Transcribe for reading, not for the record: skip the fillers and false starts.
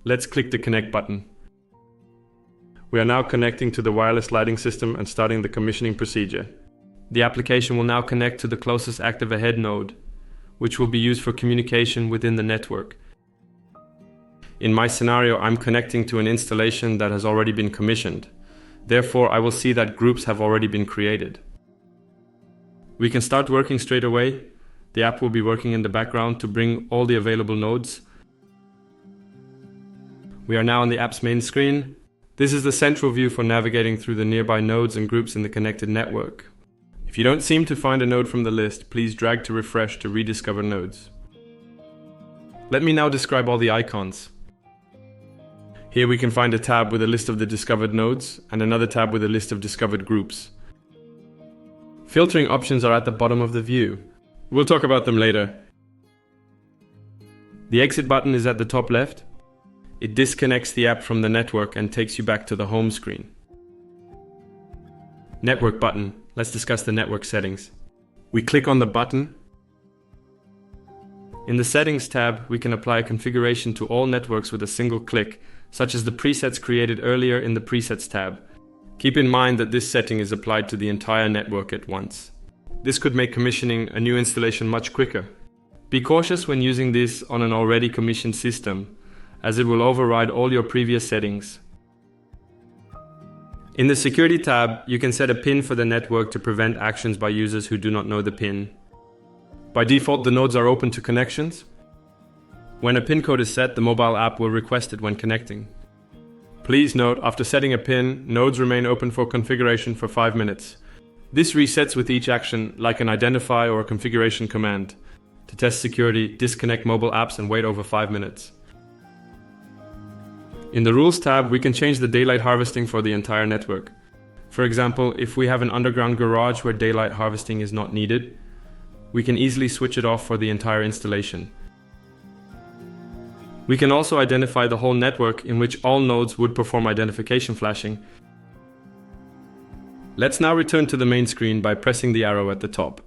Let's click the Connect button. We are now connecting to the wireless lighting system and starting the commissioning procedure. The application will now connect to the closest ActiveAhead node, which will be used for communication within the network. In my scenario, I'm connecting to an installation that has already been commissioned. Therefore, I will see that groups have already been created. We can start working straight away. The app will be working in the background to bring all the available nodes. We are now on the app's main screen. This is the central view for navigating through the nearby nodes and groups in the connected network. If you don't seem to find a node from the list, please drag to refresh to rediscover nodes. Let me now describe all the icons. Here we can find a tab with a list of the discovered nodes and another tab with a list of discovered groups. Filtering options are at the bottom of the view. We'll talk about them later. The exit button is at the top left. It disconnects the app from the network and takes you back to the home screen. Network button. Let's discuss the network settings. We click on the button. In the Settings tab, we can apply a configuration to all networks with a single click, such as the presets created earlier in the Presets tab. Keep in mind that this setting is applied to the entire network at once. This could make commissioning a new installation much quicker. Be cautious when using this on an already commissioned system, as it will override all your previous settings. In the Security tab, you can set a PIN for the network to prevent actions by users who do not know the PIN. By default, the nodes are open to connections. When a PIN code is set, the mobile app will request it when connecting. Please note, after setting a PIN, nodes remain open for configuration for 5 minutes. This resets with each action, like an identify or a configuration command. To test security, disconnect mobile apps and wait over 5 minutes. In the Rules tab, we can change the daylight harvesting for the entire network. For example, if we have an underground garage where daylight harvesting is not needed, we can easily switch it off for the entire installation. We can also identify the whole network in which all nodes would perform identification flashing. Let's now return to the main screen by pressing the arrow at the top.